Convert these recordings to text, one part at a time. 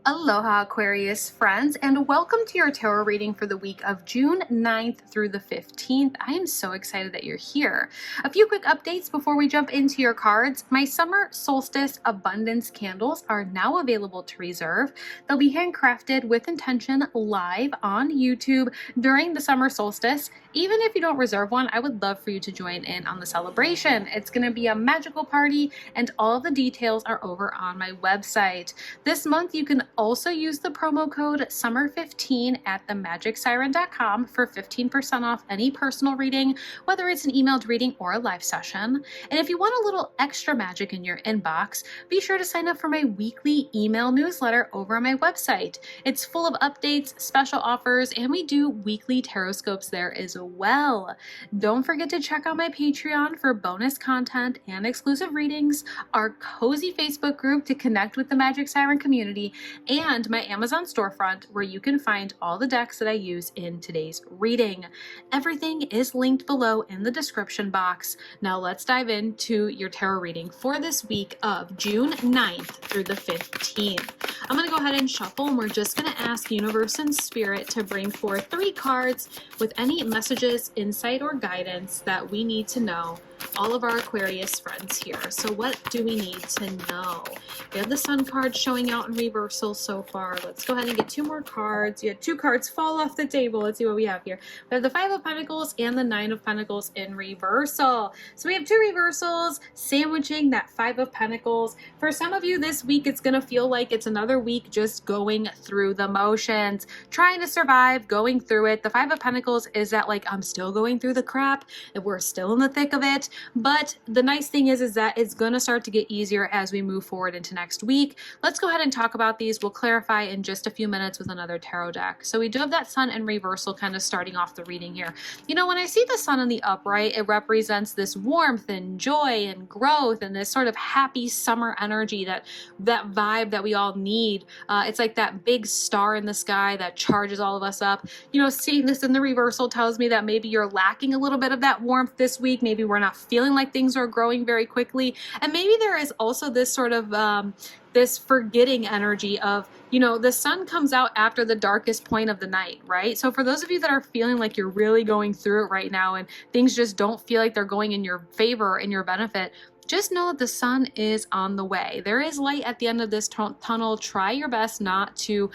Aloha Aquarius friends, and welcome to your tarot reading for the week of June 9th through the 15th. I am so excited that you're here. A few quick updates before we jump into your cards. My Summer Solstice Abundance candles are now available to reserve. They'll be handcrafted with intention live on YouTube during the Summer Solstice. Even if you don't reserve one, I would love for you to join in on the celebration. It's going to be a magical party, and all of the details are over on my website. This month you can also use the promo code SUMMER15 at themagicsiren.com for 15% off any personal reading, whether it's an emailed reading or a live session. And if you want a little extra magic in your inbox, be sure to sign up for my weekly email newsletter over on my website. It's full of updates, special offers, and we do weekly tarot scopes there as well. Don't forget to check out my Patreon for bonus content and exclusive readings, our cozy Facebook group to connect with the Magic Siren community, and my Amazon storefront where you can find all the decks that I use in today's reading. Everything is linked below in the description box. Now let's dive into your tarot reading for this week of June 9th through the 15th. I'm going to go ahead and shuffle, and we're just going to ask Universe and Spirit to bring forth 3 cards with any messages, insight, or guidance that we need to know. All of our Aquarius friends here. So what do we need to know? We have the Sun card showing out in reversal so far. Let's go ahead and get 2 more cards. You had 2 cards fall off the table. Let's see what we have here. We have the 5 of Pentacles and the 9 of Pentacles in reversal. So we have 2 reversals sandwiching that 5 of Pentacles. For some of you this week, it's going to feel like it's another week just going through the motions, trying to survive, going through it. The 5 of Pentacles is that, like, I'm still going through the crap and we're still in the thick of it. But the nice thing is that it's going to start to get easier as we move forward into next week. Let's go ahead and talk about these. We'll clarify in just a few minutes with another tarot deck. So we do have that Sun in reversal kind of starting off the reading here. You know, when I see the Sun in the upright, it represents this warmth and joy and growth and this sort of happy summer energy, that vibe that we all need. It's like that big star in the sky that charges all of us up. You know, seeing this in the reversal tells me that maybe you're lacking a little bit of that warmth this week. Maybe we're not feeling like things are growing very quickly. And maybe there is also this sort of this forgetting energy of, you know, the sun comes out after the darkest point of the night, right? So for those of you that are feeling like you're really going through it right now and things just don't feel like they're going in your favor, in your benefit, just know that the sun is on the way. There is light at the end of this tunnel. Try your best not to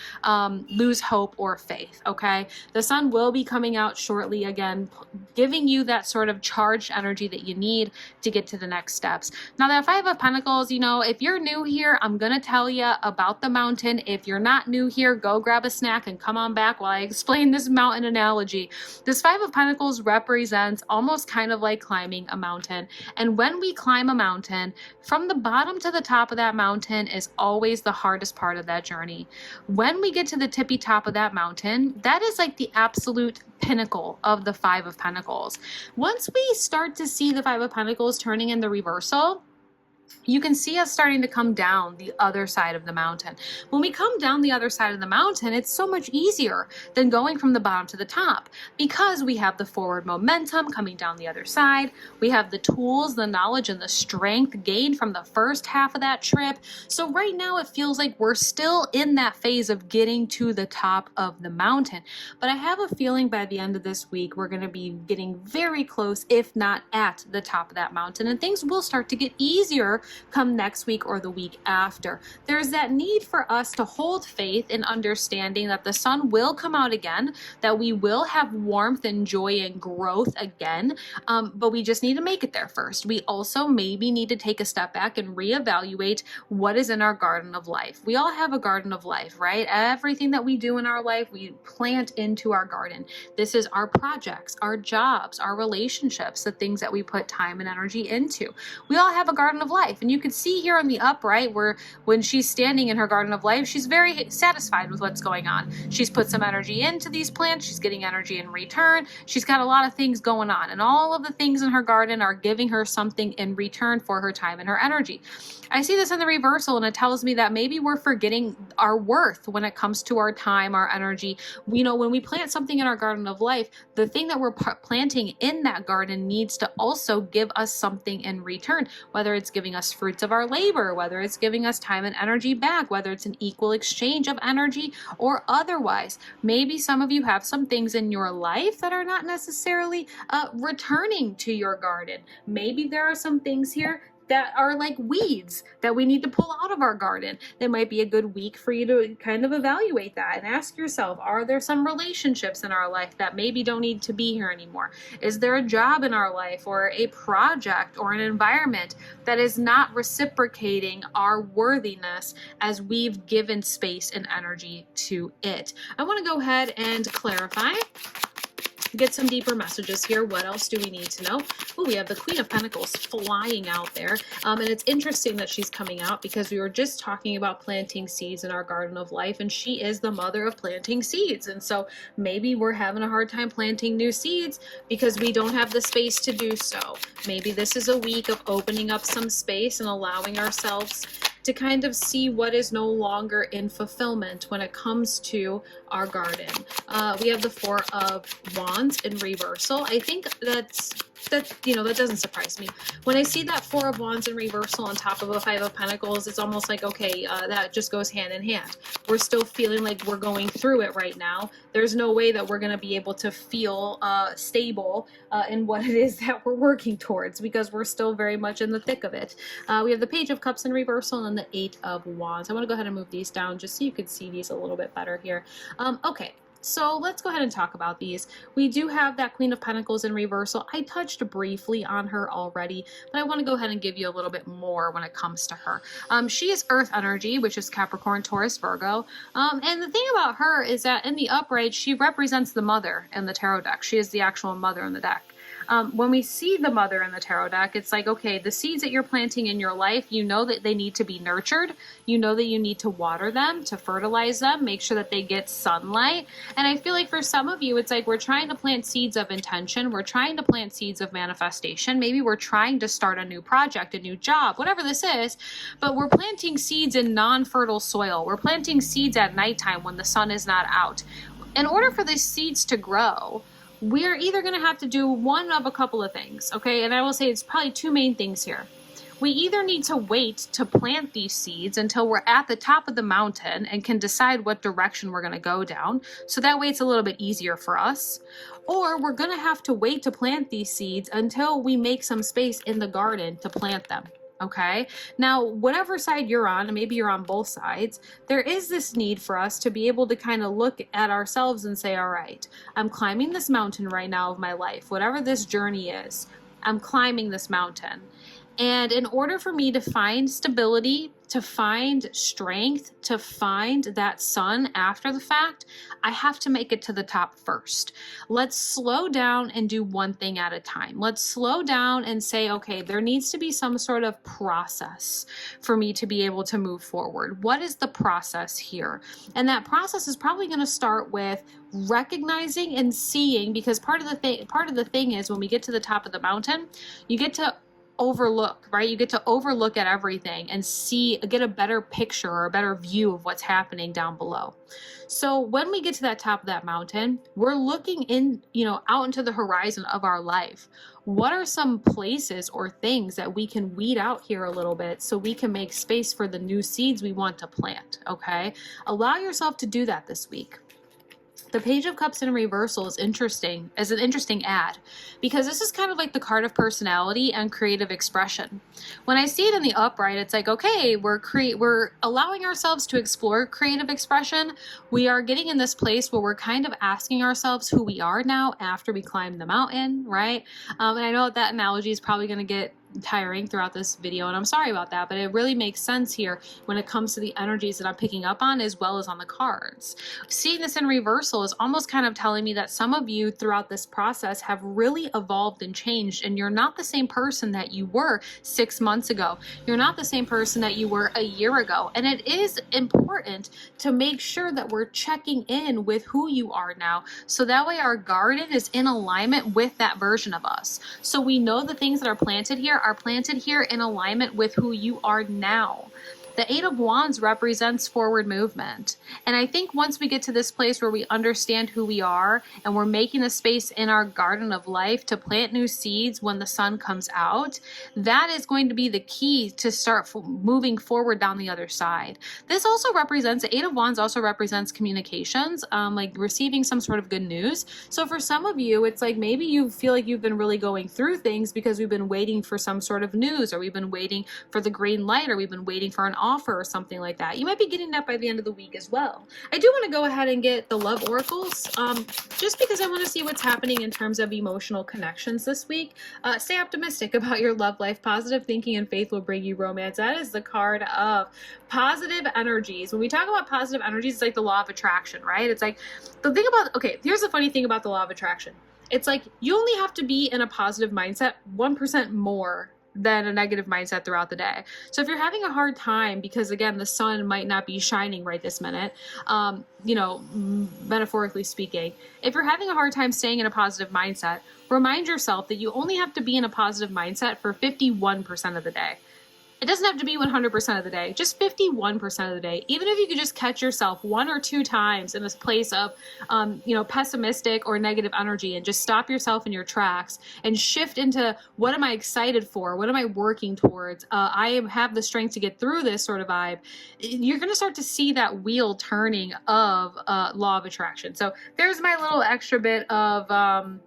lose hope or faith, okay? The sun will be coming out shortly again, giving you that sort of charged energy that you need to get to the next steps. Now that 5 of Pentacles, you know, if you're new here, I'm going to tell you about the mountain. If you're not new here, go grab a snack and come on back while I explain this mountain analogy. This 5 of Pentacles represents almost kind of like climbing a mountain. And when we climb a mountain, from the bottom to the top of that mountain is always the hardest part of that journey. When we get to the tippy top of that mountain, that is like the absolute pinnacle of the 5 of Pentacles. Once we start to see the 5 of Pentacles turning in the reversal, you can see us starting to come down the other side of the mountain. When we come down the other side of the mountain, it's so much easier than going from the bottom to the top because we have the forward momentum coming down the other side. We have the tools, the knowledge, and the strength gained from the first half of that trip. So right now it feels like we're still in that phase of getting to the top of the mountain. But I have a feeling by the end of this week, we're going to be getting very close, if not at the top of that mountain, and things will start to get easier come next week or the week after. There's that need for us to hold faith in understanding that the sun will come out again, that we will have warmth and joy and growth again, but we just need to make it there first. We also maybe need to take a step back and reevaluate what is in our garden of life. We all have a garden of life, right? Everything that we do in our life, we plant into our garden. This is our projects, our jobs, our relationships, the things that we put time and energy into. We all have a garden of life. And you can see here on the upright where when she's standing in her garden of life, she's very satisfied with what's going on. She's put some energy into these plants. She's getting energy in return. She's got a lot of things going on. And all of the things in her garden are giving her something in return for her time and her energy. I see this in the reversal, and it tells me that maybe we're forgetting our worth when it comes to our time, our energy. You know, when we plant something in our garden of life, the thing that we're planting in that garden needs to also give us something in return, whether it's giving us fruits of our labor, whether it's giving us time and energy back, whether it's an equal exchange of energy or otherwise. Maybe some of you have some things in your life that are not necessarily returning to your garden. Maybe there are some things here that are like weeds that we need to pull out of our garden. It might be a good week for you to kind of evaluate that and ask yourself, are there some relationships in our life that maybe don't need to be here anymore? Is there a job in our life or a project or an environment that is not reciprocating our worthiness as we've given space and energy to it? I want to go ahead and clarify, get some deeper messages here. What else do we need to know? Oh, we have the Queen of Pentacles flying out there. And it's interesting that she's coming out because we were just talking about planting seeds in our garden of life, and she is the mother of planting seeds. And so maybe we're having a hard time planting new seeds because we don't have the space to do so. Maybe this is a week of opening up some space and allowing ourselves to kind of see what is no longer in fulfillment when it comes to our garden. We have the Four of Wands in reversal. I think that doesn't surprise me. When I see that Four of Wands in reversal on top of a Five of Pentacles, it's almost like, okay, that just goes hand in hand. We're still feeling like we're going through it right now. There's no way that we're going to be able to feel stable in what it is that we're working towards because we're still very much in the thick of it. We have the Page of Cups in reversal and then the Eight of Wands. I want to go ahead and move these down just so you can see these a little bit better here. Okay. So let's go ahead and talk about these. We do have that Queen of Pentacles in reversal. I touched briefly on her already, but I want to go ahead and give you a little bit more when it comes to her. She is Earth energy, which is Capricorn, Taurus, Virgo. And the thing about her is that in the upright, she represents the mother in the tarot deck. She is the actual mother in the deck. When we see the mother in the tarot deck, it's like, okay, the seeds that you're planting in your life, you know that they need to be nurtured. You know that you need to water them, to fertilize them, make sure that they get sunlight. And I feel like for some of you, it's like we're trying to plant seeds of intention. We're trying to plant seeds of manifestation. Maybe we're trying to start a new project, a new job, whatever this is, but we're planting seeds in non-fertile soil. We're planting seeds at nighttime when the sun is not out. In order for these seeds to grow, we are either going to have to do one of a couple of things, okay? And I will say it's probably two main things here. We either need to wait to plant these seeds until we're at the top of the mountain and can decide what direction we're going to go down. So that way it's a little bit easier for us. Or we're going to have to wait to plant these seeds until we make some space in the garden to plant them. Okay, now whatever side you're on, and maybe you're on both sides, there is this need for us to be able to kind of look at ourselves and say, all right, I'm climbing this mountain right now of my life, whatever this journey is, I'm climbing this mountain. And in order for me to find stability, to find strength, to find that sun after the fact, I have to make it to the top first. Let's slow down and do one thing at a time. Let's slow down and say, okay, there needs to be some sort of process for me to be able to move forward. What is the process here? And that process is probably going to start with recognizing and seeing, because part of the thing is when we get to the top of the mountain, you get to overlook, right? You get to overlook at everything and get a better picture or a better view of what's happening down below. So when we get to that top of that mountain, we're looking out into the horizon of our life. What are some places or things that we can weed out here a little bit so we can make space for the new seeds we want to plant, okay? Allow yourself to do that this week. The Page of Cups in reversal is interesting, as an interesting ad, because this is kind of like the card of personality and creative expression. When I see it in the upright, it's like, okay, we're allowing ourselves to explore creative expression. We are getting in this place where we're kind of asking ourselves who we are now after we climb the mountain, right? And I know that analogy is probably going to get tiring throughout this video, and I'm sorry about that, but it really makes sense here when it comes to the energies that I'm picking up on as well as on the cards. Seeing this in reversal is almost kind of telling me that some of you throughout this process have really evolved and changed, and you're not the same person that you were 6 months ago. You're not the same person that you were a year ago, and it is important to make sure that we're checking in with who you are now, so that way our garden is in alignment with that version of us. So we know the things that are planted here in alignment with who you are now. The Eight of Wands represents forward movement. And I think once we get to this place where we understand who we are and we're making a space in our garden of life to plant new seeds when the sun comes out, that is going to be the key to start moving forward down the other side. This also represents, the Eight of Wands also represents communications, like receiving some sort of good news. So for some of you, it's like maybe you feel like you've been really going through things because we've been waiting for some sort of news, or we've been waiting for the green light, or we've been waiting for an offer or something like that. You might be getting that by the end of the week as well. I do want to go ahead and get the love oracles, just because I want to see what's happening in terms of emotional connections this week. Stay optimistic about your love life. Positive thinking and faith will bring you romance. That is the card of positive energies. When we talk about positive energies, it's like the law of attraction, right? It's like the thing about, okay, here's the funny thing about the law of attraction. It's like you only have to be in a positive mindset 1% more than a negative mindset throughout the day. So if you're having a hard time, because again, the sun might not be shining right this minute, metaphorically speaking, if you're having a hard time staying in a positive mindset, remind yourself that you only have to be in a positive mindset for 51% of the day. It doesn't have to be 100% of the day, just 51% of the day. Even if you could just catch yourself 1 or 2 times in this place of, pessimistic or negative energy, and just stop yourself in your tracks and shift into, what am I excited for? What am I working towards? I have the strength to get through this sort of vibe. You're going to start to see that wheel turning of law of attraction. So there's my little extra bit of,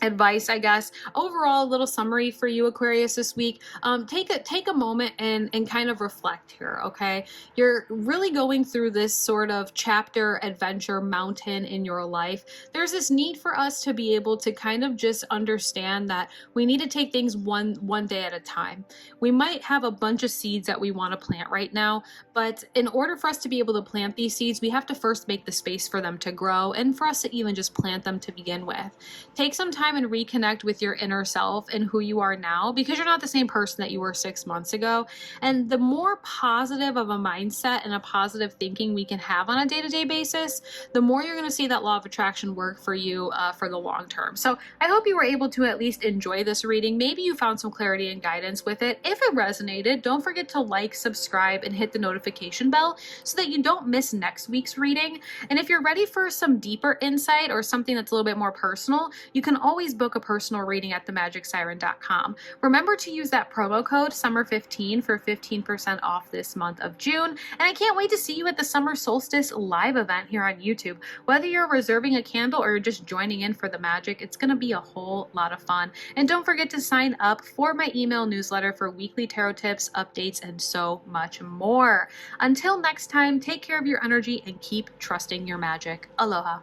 advice, I guess. Overall, a little summary for you, Aquarius, this week. Take a moment and kind of reflect here, okay? You're really going through this sort of chapter, adventure, mountain in your life. There's this need for us to be able to kind of just understand that we need to take things one day at a time. We might have a bunch of seeds that we want to plant right now, but in order for us to be able to plant these seeds, we have to first make the space for them to grow, and for us to even just plant them to begin with. Take some time and reconnect with your inner self and who you are now, because you're not the same person that you were 6 months ago. And the more positive of a mindset and a positive thinking we can have on a day-to-day basis, the more you're going to see that law of attraction work for you for the long term. So I hope you were able to at least enjoy this reading. Maybe you found some clarity and guidance with it. If it resonated, don't forget to like, subscribe, and hit the notification bell so that you don't miss next week's reading. And if you're ready for some deeper insight or something that's a little bit more personal, you can always book a personal reading at themagicsiren.com. Remember to use that promo code SUMMER15 for 15% off this month of June. And I can't wait to see you at the Summer Solstice live event here on YouTube. Whether you're reserving a candle or you're just joining in for the magic, it's going to be a whole lot of fun. And don't forget to sign up for my email newsletter for weekly tarot tips, updates, and so much more. Until next time, take care of your energy and keep trusting your magic. Aloha.